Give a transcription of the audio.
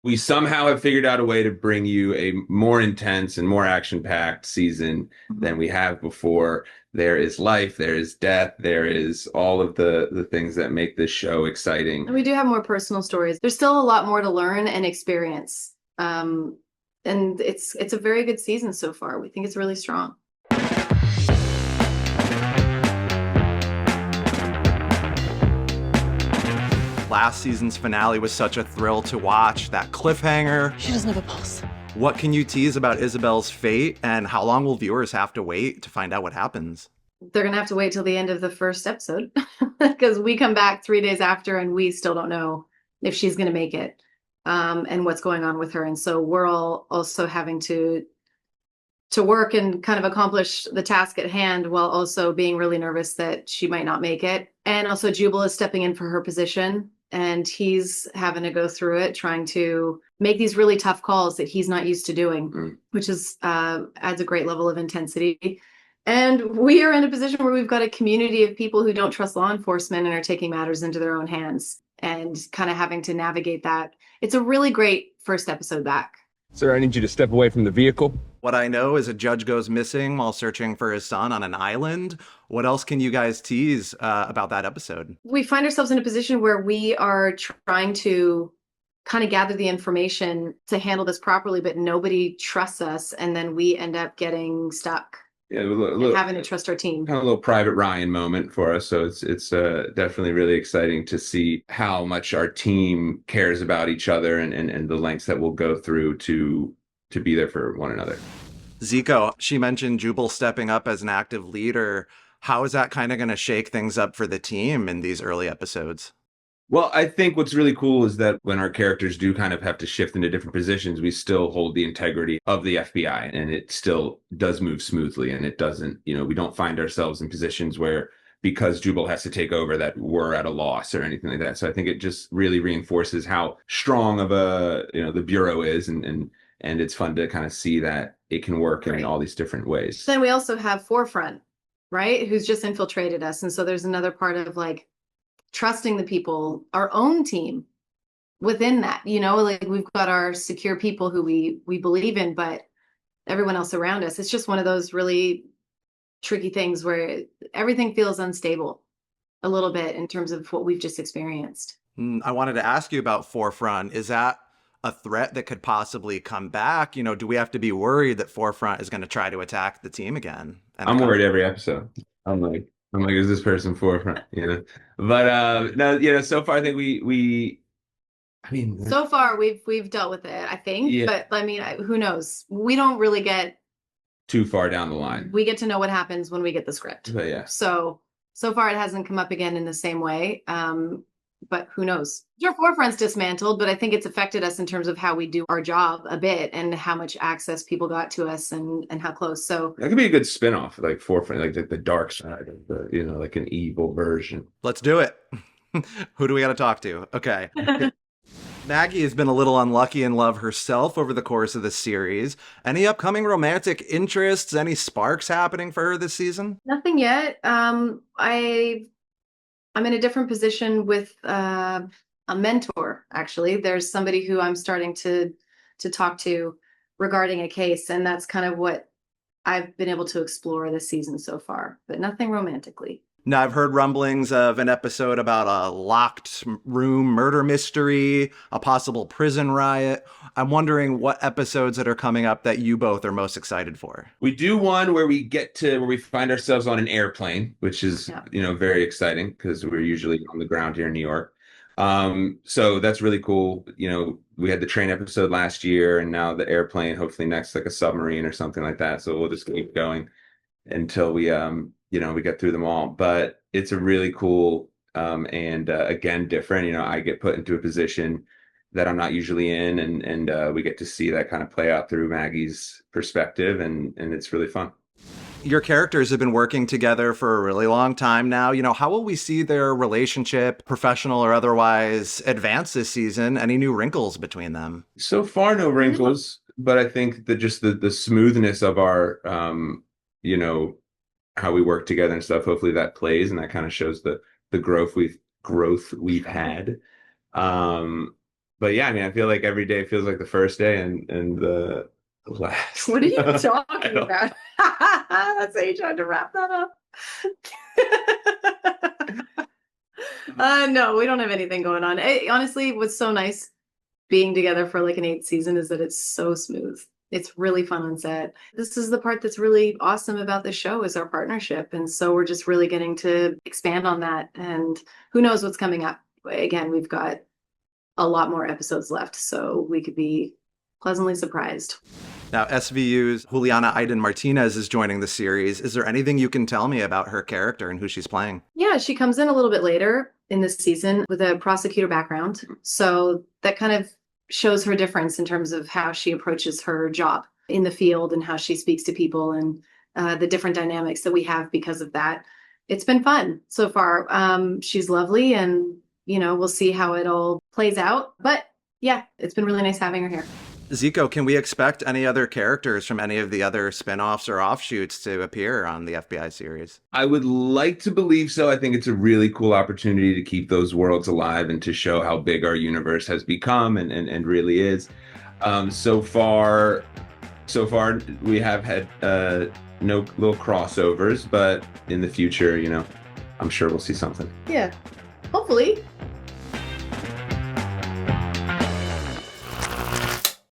We somehow have figured out a way to bring you a more intense and more action-packed season than we have before. There is life, there is death, there is all of the things that make this show exciting. And we do have more personal stories. There's still a lot more to learn and experience. And it's a very good season so far. We think it's really strong. Last season's finale was such a thrill to watch. That cliffhanger. She doesn't have a pulse. What can you tease about Isobel's fate, and how long will viewers have to wait to find out what happens? They're going to have to wait till the end of the first episode because we come back 3 days after and we still don't know if she's going to make it, and what's going on with her. And so we're all also having to work and kind of accomplish the task at hand while also being really nervous that she might not make it. And also Jubal is stepping in for her position, and he's having to go through it, trying to make these really tough calls that he's not used to doing, which is adds a great level of intensity. And we are in a position where we've got a community of people who don't trust law enforcement and are taking matters into their own hands and kind of having to navigate that. It's a really great first episode back. Sir, I need you to step away from the vehicle. What I know is a judge goes missing while searching for his son on an island. What else can you guys tease about that episode? We find ourselves in a position where we are trying to kind of gather the information to handle this properly, but nobody trusts us. And then we end up getting stuck. Yeah, and having to trust our team. Kind of a little Private Ryan moment for us. So it's definitely really exciting to see how much our team cares about each other and the lengths that we'll go through to be there for one another. Zeeko, she mentioned Jubal stepping up as an active leader. How is that kind of going to shake things up for the team in these early episodes? Well, I think what's really cool is that when our characters do kind of have to shift into different positions, we still hold the integrity of the FBI, and it still does move smoothly. And it doesn't, we don't find ourselves in positions where because Jubal has to take over that we're at a loss or anything like that. So I think it just really reinforces how strong of the Bureau is. And it's fun to kind of see that it can work in all these different ways. Then we also have Forefront, right? Who's just infiltrated us. And so there's another part of trusting the people, our own team within that, we've got our secure people who we believe in, but everyone else around us, it's just one of those really tricky things where everything feels unstable a little bit in terms of what we've just experienced. I wanted to ask you about Forefront. Is that a threat that could possibly come back? Do we have to be worried that Forefront is going to try to attack the team again? I'm worried every episode. I'm like, is this person Forefront? But no, so far I think so far we've dealt with it, I think. Yeah. But I mean, who knows? We don't really get too far down the line. We get to know what happens when we get the script. But yeah. So far it hasn't come up again in the same way. But who knows? Your Forefront's dismantled, but I think it's affected us in terms of how we do our job a bit and how much access people got to us and how close. So that could be a good spinoff, like Forefront, like the dark side of the, like an evil version. Let's do it. Who do we got to talk to? Okay. Maggie has been a little unlucky in love herself over the course of the series. Any upcoming romantic interests? Any sparks happening for her this season? Nothing yet. I'm in a different position with a mentor, actually. There's somebody who I'm starting to talk to regarding a case, and that's kind of what I've been able to explore this season so far, but nothing romantically. Now, I've heard rumblings of an episode about a locked room murder mystery, a possible prison riot. I'm wondering what episodes that are coming up that you both are most excited for. We do one where we find ourselves on an airplane, which is, very exciting because we're usually on the ground here in New York. So that's really cool. We had the train episode last year, and now the airplane, hopefully next, like a submarine or something like that. So we'll just keep going until we get through them all. But it's a really cool and again, different. I get put into a position that I'm not usually in, and we get to see that kind of play out through Maggie's perspective, and it's really fun. Your characters have been working together for a really long time now. How will we see their relationship, professional or otherwise, advance this season? Any new wrinkles between them? So far, no wrinkles, but I think that just the smoothness of our, how we work together and stuff, hopefully that plays, and that kind of shows the growth we've had. But yeah, I mean, I feel like every day feels like the first day and the last. What are you I talking don't- about? That's how you tried to wrap that up. No, we don't have anything going on. Honestly, what's so nice being together for like an 8th season is that it's so smooth. It's really fun on set. This is the part that's really awesome about the show is our partnership. And so we're just really getting to expand on that. And who knows what's coming up. Again, we've got a lot more episodes left, so we could be pleasantly surprised. Now, SVU's Juliana Aidén Martinez is joining the series. Is there anything you can tell me about her character and who she's playing? Yeah, she comes in a little bit later in this season with a prosecutor background. So that kind of shows her difference in terms of how she approaches her job in the field and how she speaks to people and the different dynamics that we have because of that. It's been fun so far. She's lovely and, we'll see how it all plays out. But yeah, it's been really nice having her here. Zeeko, can we expect any other characters from any of the other spinoffs or offshoots to appear on the FBI series? I would like to believe so. I think it's a really cool opportunity to keep those worlds alive and to show how big our universe has become and really is. So far we have had no little crossovers, but in the future, I'm sure we'll see something. Yeah, hopefully.